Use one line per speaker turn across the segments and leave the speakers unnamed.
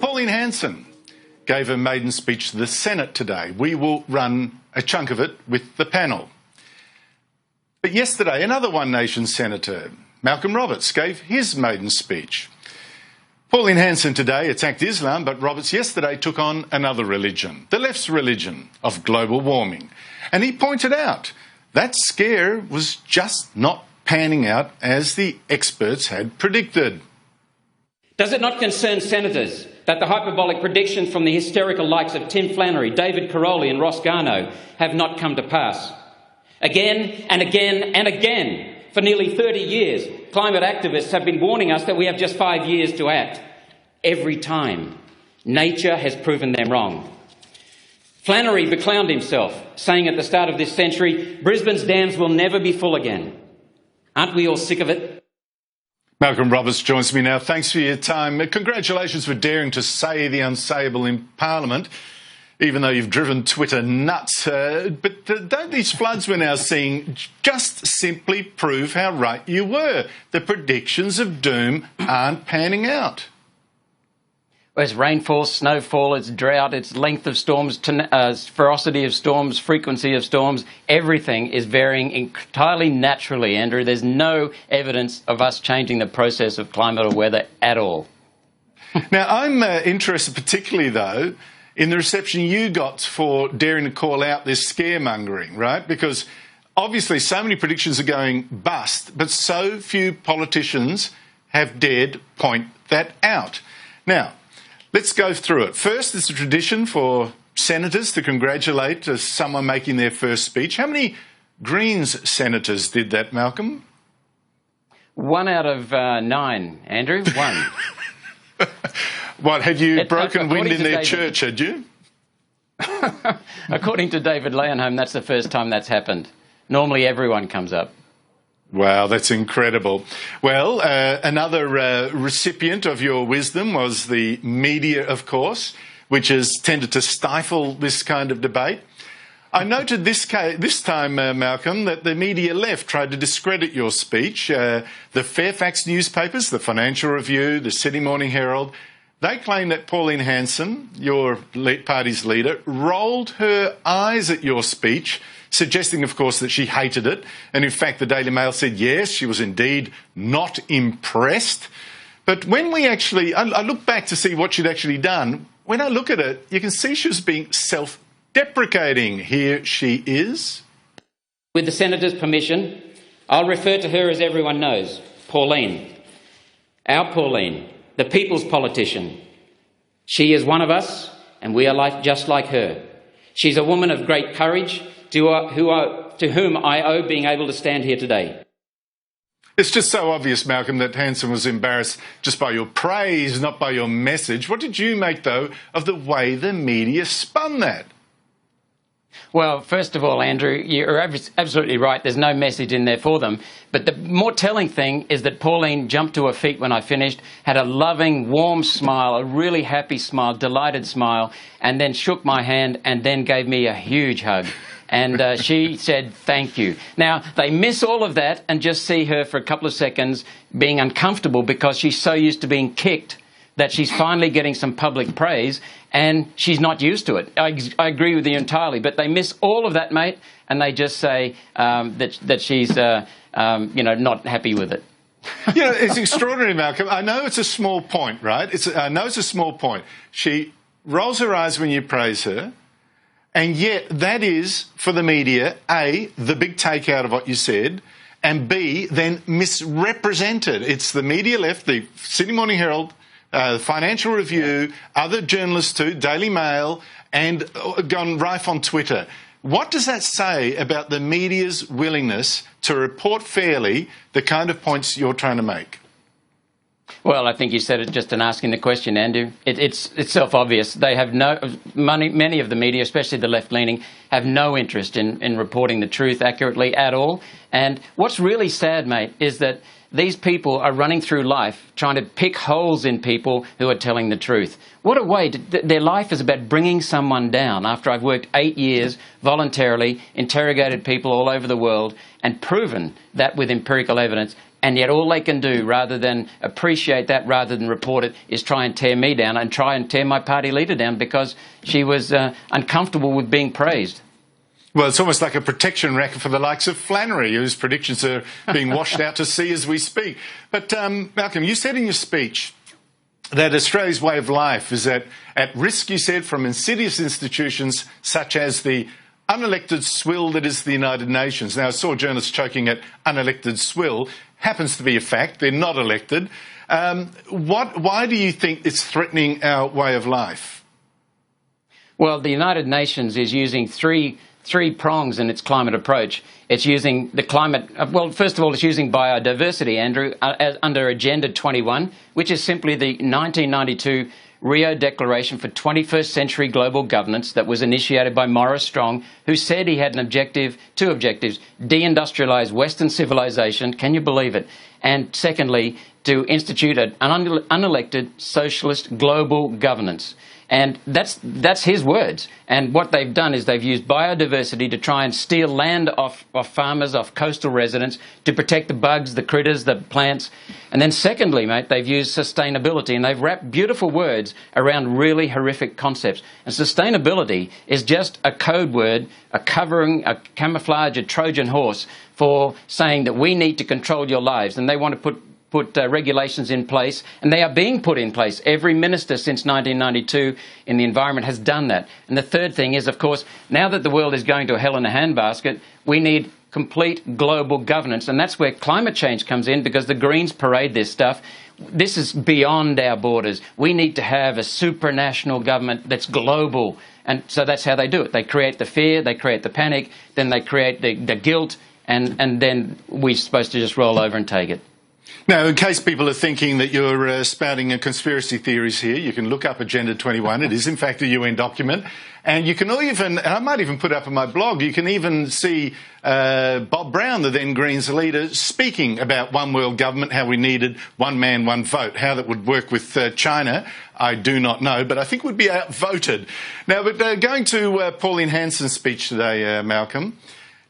Pauline Hanson gave her maiden speech to the Senate today. We will run a chunk of it with the panel. But yesterday, another One Nation senator, Malcolm Roberts, gave his maiden speech. Pauline Hanson today attacked Islam, but Roberts yesterday took on another religion, the left's religion of global warming. And he pointed out that scare was just not panning out as the experts had predicted.
Does it not concern senators that the hyperbolic predictions from the hysterical likes of Tim Flannery, David Caroli and Ross Garnaut have not come to pass? Again and again and again, for nearly 30 years, climate activists have been warning us that we have just 5 years to act. Every time, nature has proven them wrong. Flannery beclowned himself, saying at the start of this century, Brisbane's dams will never be full again. Aren't we all sick of it?
Malcolm Roberts joins me now. Thanks for your time. Congratulations for daring to say the unsayable in Parliament, even though you've driven Twitter nuts. But don't these floods we're now seeing just simply prove how right you were? The predictions of doom aren't panning out.
Well, it's rainfall, snowfall, it's drought, it's length of storms, ferocity of storms, frequency of storms. Everything is varying entirely naturally, Andrew. There's no evidence of us changing the process of climate or weather at all.
Now, I'm interested particularly, though, in the reception you got for daring to call out this scaremongering, right? Because obviously so many predictions are going bust, but so few politicians have dared point that out. Now, let's go through it. First, it's a tradition for senators to congratulate someone making their first speech. How many Greens senators did that, Malcolm?
1 out of 9, Andrew. 1.
What, had you broken wind in their church, had you?
According to David Leonholm, that's the first time that's happened. Normally everyone comes up.
Wow, that's incredible. Well, another recipient of your wisdom was the media, of course, which has tended to stifle this kind of debate. I noted this time, Malcolm, that the media left tried to discredit your speech. The Fairfax newspapers, the Financial Review, the Sydney Morning Herald, they claim that Pauline Hanson, your party's leader, rolled her eyes at your speech, suggesting, of course, that she hated it. And in fact, the Daily Mail said, yes, she was indeed not impressed. But when we actually, I look back to see what she'd actually done. When I look at it, you can see she was being self-deprecating. Here she is.
With the Senator's permission, I'll refer to her as everyone knows, Pauline. Our Pauline, the people's politician. She is one of us, and we are just like her. She's a woman of great courage, to whom I owe being able to stand here today.
It's just so obvious, Malcolm, that Hanson was embarrassed just by your praise, not by your message. What did you make, though, of the way the media spun that?
Well, first of all, Andrew, you're absolutely right. There's no message in there for them. But the more telling thing is that Pauline jumped to her feet when I finished, had a loving, warm smile, a really happy smile, delighted smile, and then shook my hand and then gave me a huge hug. And she said, thank you. Now, they miss all of that and just see her for a couple of seconds being uncomfortable because she's so used to being kicked that she's finally getting some public praise and she's not used to it. I agree with you entirely, but they miss all of that, mate, and they just say that she's, not happy with it.
You know, it's extraordinary, Malcolm. I know it's a small point, right? I know it's a small point. She rolls her eyes when you praise her, and yet that is, for the media, A, the big takeout of what you said, and B, then misrepresented. It's the media left, the Sydney Morning Herald, the Financial Review, other journalists too, Daily Mail, and gone rife on Twitter. What does that say about the media's willingness to report fairly the kind of points you're trying to make?
Well, I think you said it just in asking the question, Andrew. It's self-obvious. They have many of the media, especially the left-leaning, have no interest in reporting the truth accurately at all. And what's really sad, mate, is that these people are running through life trying to pick holes in people who are telling the truth. What a way. Their life is about bringing someone down after I've worked 8 years voluntarily, interrogated people all over the world and proven that with empirical evidence And yet all they can do, rather than appreciate that, rather than report it, is try and tear me down and try and tear my party leader down because she was uncomfortable with being praised.
Well, it's almost like a protection racket for the likes of Flannery, whose predictions are being washed out to sea as we speak. But, Malcolm, you said in your speech that Australia's way of life is at risk, you said, from insidious institutions such as the unelected swill that is the United Nations. Now, I saw journalists choking at unelected swill. Happens to be a fact. They're not elected. Why do you think it's threatening our way of life?
Well, the United Nations is using three prongs in its climate approach. It's using the climate, well, first of all, it's using biodiversity, Andrew, under Agenda 21, which is simply the 1992 Rio Declaration for 21st Century Global Governance that was initiated by Maurice Strong, who said he had two objectives: deindustrialise Western civilization, can you believe it? And secondly, to institute an unelected socialist global governance. And that's his words. And what they've done is they've used biodiversity to try and steal land off farmers, off coastal residents, to protect the bugs, the critters, the plants. And then secondly, mate, they've used sustainability, and they've wrapped beautiful words around really horrific concepts. And sustainability is just a code word, a covering, a camouflage, a Trojan horse for saying that we need to control your lives. And they want to put regulations in place, and they are being put in place. Every minister since 1992 in the environment has done that. And the third thing is, of course, now that the world is going to a hell in a handbasket, we need complete global governance, and that's where climate change comes in, because the Greens parade this stuff. This is beyond our borders. We need to have a supranational government that's global, and so that's how they do it. They create the fear, they create the panic, then they create the guilt, and then we're supposed to just roll over and take it.
Now, in case people are thinking that you're spouting a conspiracy theories here, you can look up Agenda 21. It is, in fact, a UN document. And you can even, and I might even put up on my blog, you can even see Bob Brown, the then Greens leader, speaking about one world government, how we needed one man, one vote. How that would work with China, I do not know, but I think would be outvoted. Now, but going to Pauline Hanson's speech today, Malcolm,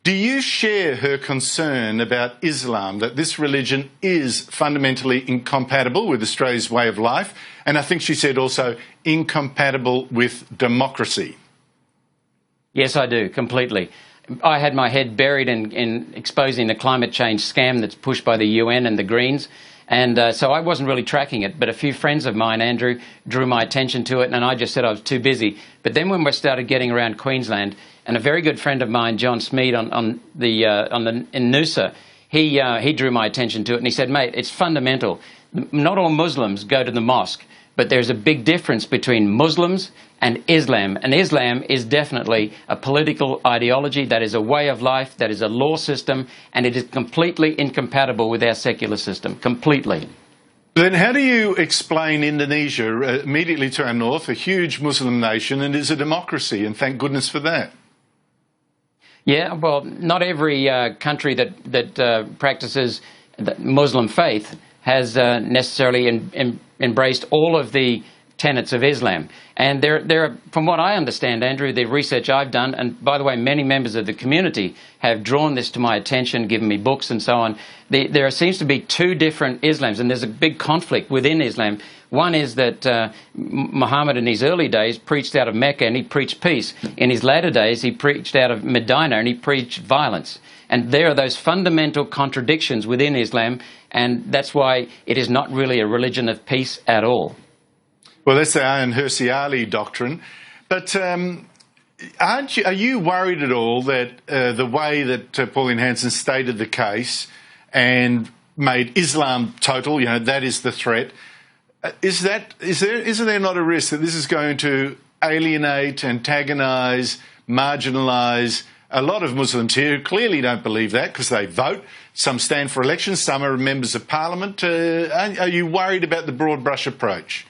do you share her concern about Islam, that this religion is fundamentally incompatible with Australia's way of life? And I think she said also incompatible with democracy.
Yes, I do, completely. I had my head buried in exposing the climate change scam that's pushed by the UN and the Greens. And so I wasn't really tracking it, but a few friends of mine, Andrew, drew my attention to it, and I just said I was too busy. But then when we started getting around Queensland, and a very good friend of mine, John Smead, in Noosa, he drew my attention to it, and he said, mate, it's fundamental. Not all Muslims go to the mosque, but there's a big difference between Muslims and Islam. And Islam is definitely a political ideology, that is a way of life, that is a law system, and it is completely incompatible with our secular system, completely.
Then how do you explain Indonesia, immediately to our north, a huge Muslim nation, and is a democracy, and thank goodness for that?
Yeah, well, not every country that practices the Muslim faith has necessarily embraced all of the tenets of Islam. And there are, from what I understand, Andrew, the research I've done, and by the way, many members of the community have drawn this to my attention, given me books and so on. There seems to be two different Islams, and there's a big conflict within Islam. One is that Muhammad in his early days preached out of Mecca and he preached peace. In his latter days, he preached out of Medina and he preached violence. And there are those fundamental contradictions within Islam, and that's why it is not really a religion of peace at all.
Well, that's the Ayaan Hirsi Ali doctrine. But are you worried at all that the way that Pauline Hanson stated the case and made Islam total, you know, that is the threat, isn't there not a risk that this is going to alienate, antagonise, marginalise a lot of Muslims here who clearly don't believe that because they vote? Some stand for elections, some are members of parliament. Are you worried about the broad brush approach?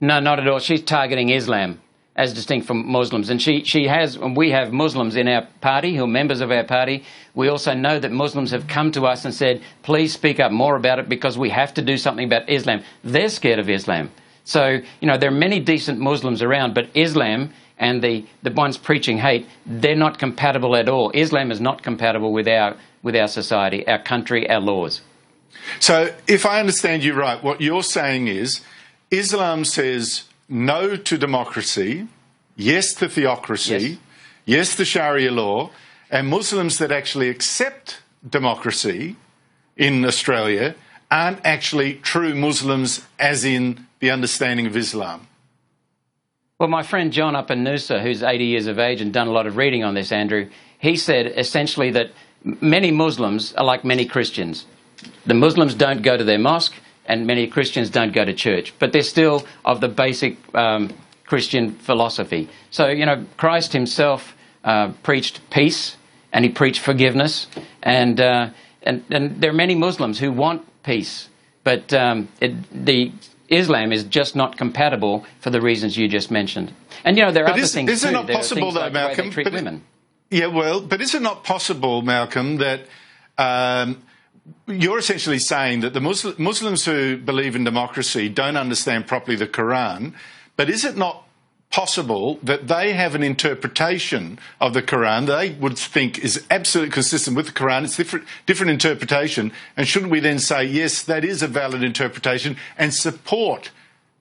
No, not at all. She's targeting Islam as distinct from Muslims. And we have Muslims in our party who are members of our party. We also know that Muslims have come to us and said, please speak up more about it because we have to do something about Islam. They're scared of Islam. So, you know, there are many decent Muslims around, but Islam and the ones preaching hate, they're not compatible at all. Islam is not compatible with our with our society, our country, our laws.
So if I understand you right, what you're saying is Islam says no to democracy, yes to theocracy, yes to Sharia law, and Muslims that actually accept democracy in Australia aren't actually true Muslims as in the understanding of Islam.
Well, my friend John up in Noosa, who's 80 years of age and done a lot of reading on this, Andrew, he said essentially that many Muslims are like many Christians. The Muslims don't go to their mosque and many Christians don't go to church, but they're still of the basic Christian philosophy. So, you know, Christ himself preached peace and he preached forgiveness, and there are many Muslims who want peace, but the Islam is just not compatible for the reasons you just mentioned. And, you know, there are other things
is it
too.
not possible, though,
like the way
Malcolm?
they treat women.
Yeah, well, but is it not possible, Malcolm, that you're essentially saying that the Muslims who believe in democracy don't understand properly the Quran, but is it not possible that they have an interpretation of the Quran they would think is absolutely consistent with the Quran? It's different interpretation, and shouldn't we then say, yes, that is a valid interpretation and support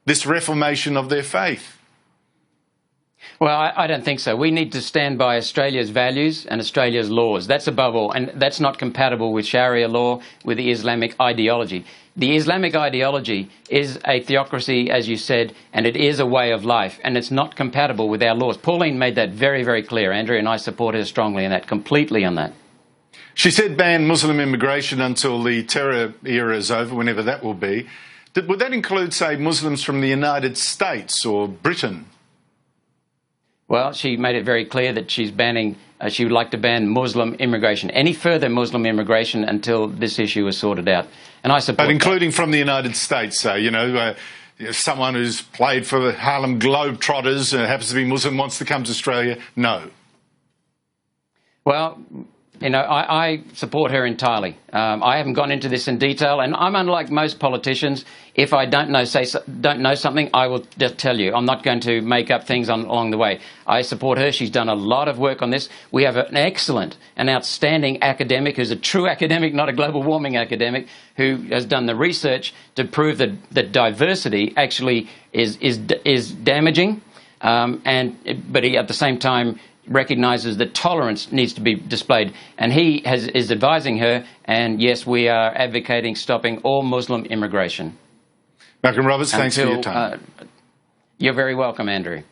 this reformation of their faith?
Well, I don't think so. We need to stand by Australia's values and Australia's laws. That's above all. And that's not compatible with Sharia law, with the Islamic ideology. The Islamic ideology is a theocracy, as you said, and it is a way of life, and it's not compatible with our laws. Pauline made that very, very clear, Andrew, and I support her strongly in that, completely on that.
She said ban Muslim immigration until the terror era is over, whenever that will be. Would that include, say, Muslims from the United States or Britain?
Well, she made it very clear that she's banning, she would like to ban Muslim immigration, any further Muslim immigration until this issue is sorted out. And I support
But including
that.
From the United States, so, someone who's played for the Harlem Globetrotters, happens to be Muslim, wants to come to Australia, no.
Well, you know, I support her entirely. I haven't gone into this in detail, and I'm unlike most politicians. If I don't know something, I will just tell you. I'm not going to make up things along the way. I support her. She's done a lot of work on this. We have an excellent, an outstanding academic who's a true academic, not a global warming academic, who has done the research to prove that diversity actually is damaging, but he at the same time recognises that tolerance needs to be displayed, and he is advising her, and yes, we are advocating stopping all Muslim immigration.
Malcolm Roberts, thanks for your time.
You're very welcome, Andrew.